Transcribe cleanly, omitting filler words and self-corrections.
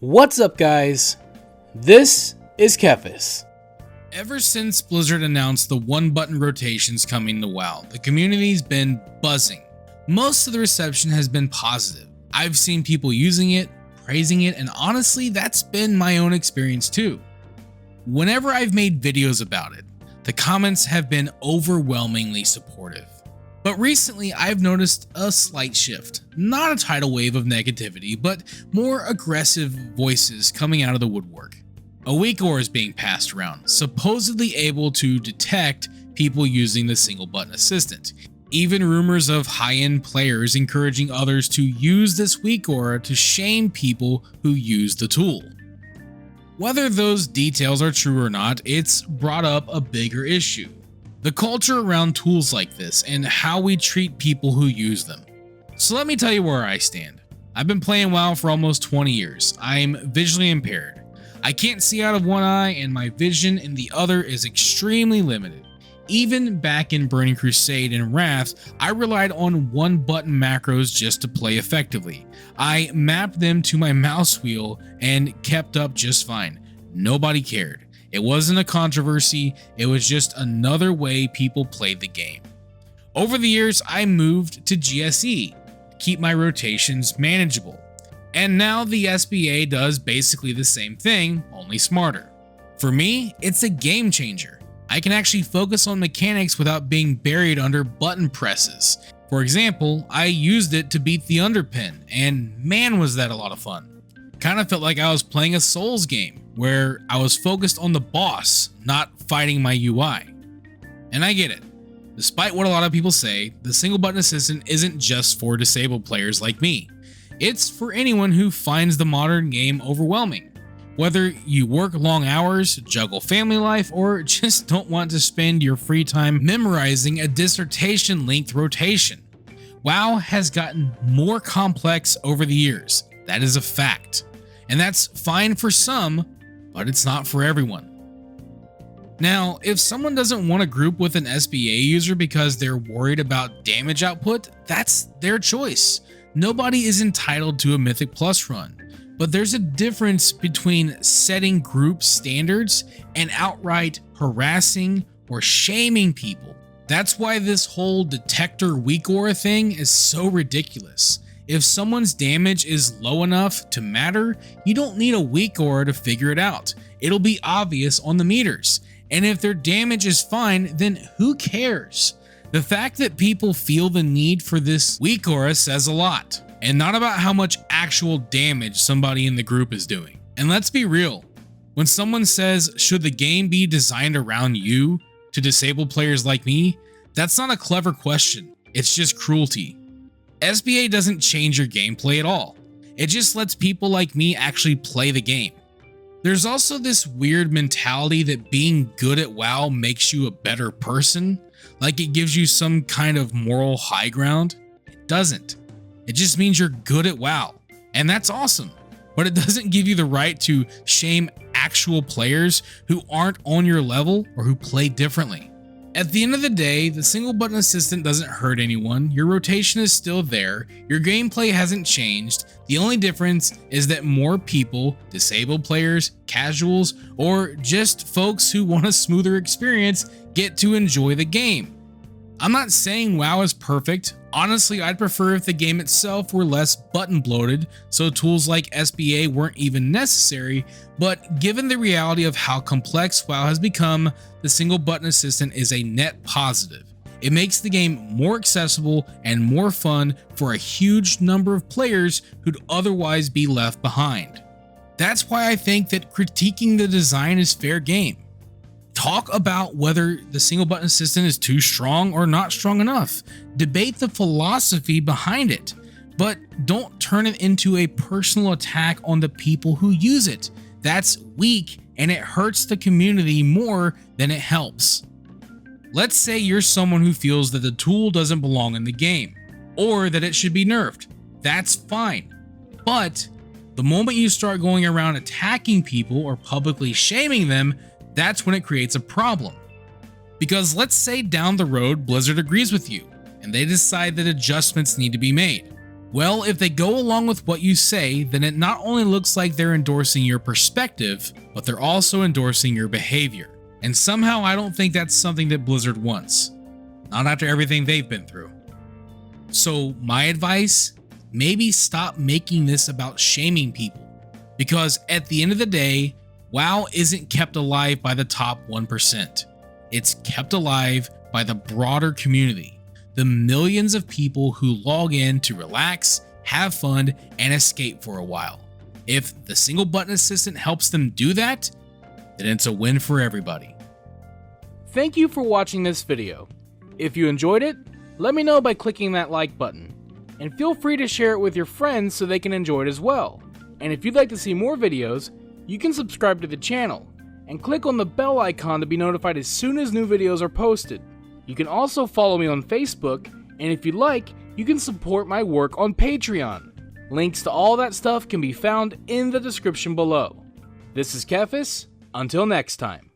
What's up, guys? This is Kephas. Ever since Blizzard announced the one-button rotations coming to WoW, the community's been buzzing. Most of the reception has been positive. I've seen people using it, praising it, and honestly, that's been my own experience too. Whenever I've made videos about it, the comments have been overwhelmingly supportive. But recently, I've noticed a slight shift. Not a tidal wave of negativity, but more aggressive voices coming out of the woodwork. A weak ore is being passed around, supposedly able to detect people using the single button assistant. Even rumors of high-end players encouraging others to use this weak aura to shame people who use the tool. Whether those details are true or not, it's brought up a bigger issue. The culture around tools like this and how we treat people who use them. So let me tell you where I stand. I've been playing WoW for almost 20 years. I'm visually impaired. I can't see out of one eye and my vision in the other is extremely limited. Even back in Burning Crusade and Wrath, I relied on one-button macros just to play effectively. I mapped them to my mouse wheel and kept up just fine. Nobody cared. It wasn't a controversy, it was just another way people played the game. Over the years, I moved to GSE to keep my rotations manageable. And now the SBA does basically the same thing, only smarter. For me, it's a game changer. I can actually focus on mechanics without being buried under button presses. For example, I used it to beat the underpin, and man was that a lot of fun. Kind of felt like I was playing a Souls game, where I was focused on the boss, not fighting my UI. And I get it. Despite what a lot of people say, the single button assistant isn't just for disabled players like me. It's for anyone who finds the modern game overwhelming. Whether you work long hours, juggle family life, or just don't want to spend your free time memorizing a dissertation-length rotation. WoW has gotten more complex over the years. That is a fact. And that's fine for some, but it's not for everyone. Now, if someone doesn't want to group with an SBA user because they're worried about damage output, that's their choice. Nobody is entitled to a Mythic Plus run, but there's a difference between setting group standards and outright harassing or shaming people. That's why this whole detector weak aura thing is so ridiculous. If someone's damage is low enough to matter, you don't need a weak aura to figure it out. It'll be obvious on the meters. And if their damage is fine, then who cares? The fact that people feel the need for this weak aura says a lot, and not about how much actual damage somebody in the group is doing. And let's be real, when someone says, should the game be designed around you to disabled players like me, that's not a clever question, it's just cruelty. SBA doesn't change your gameplay at all. It just lets people like me actually play the game. There's also this weird mentality that being good at WoW makes you a better person, like it gives you some kind of moral high ground. It doesn't. It just means you're good at WoW, and that's awesome. But it doesn't give you the right to shame actual players who aren't on your level or who play differently. At the end of the day, the single button assistant doesn't hurt anyone, your rotation is still there, your gameplay hasn't changed, the only difference is that more people, disabled players, casuals, or just folks who want a smoother experience get to enjoy the game. I'm not saying WoW is perfect, honestly I'd prefer if the game itself were less button bloated so tools like SBA weren't even necessary, but given the reality of how complex WoW has become, the single button assistant is a net positive. It makes the game more accessible and more fun for a huge number of players who'd otherwise be left behind. That's why I think that critiquing the design is fair game. Talk about whether the single button assistant is too strong or not strong enough. Debate the philosophy behind it, but don't turn it into a personal attack on the people who use it. That's weak and it hurts the community more than it helps. Let's say you're someone who feels that the tool doesn't belong in the game, or that it should be nerfed. That's fine. But the moment you start going around attacking people or publicly shaming them, that's when it creates a problem. Because let's say down the road Blizzard agrees with you, and they decide that adjustments need to be made. Well, if they go along with what you say, then it not only looks like they're endorsing your perspective, but they're also endorsing your behavior. And somehow I don't think that's something that Blizzard wants. Not after everything they've been through. So my advice, maybe stop making this about shaming people. Because at the end of the day, WoW isn't kept alive by the top 1%. It's kept alive by the broader community. The millions of people who log in to relax, have fun, and escape for a while. If the single button assistant helps them do that, then it's a win for everybody. Thank you for watching this video. If you enjoyed it, let me know by clicking that like button. And feel free to share it with your friends so they can enjoy it as well. And if you'd like to see more videos, you can subscribe to the channel and click on the bell icon to be notified as soon as new videos are posted. You can also follow me on Facebook, and if you'd like, you can support my work on Patreon. Links to all that stuff can be found in the description below. This is Kephas. Until next time.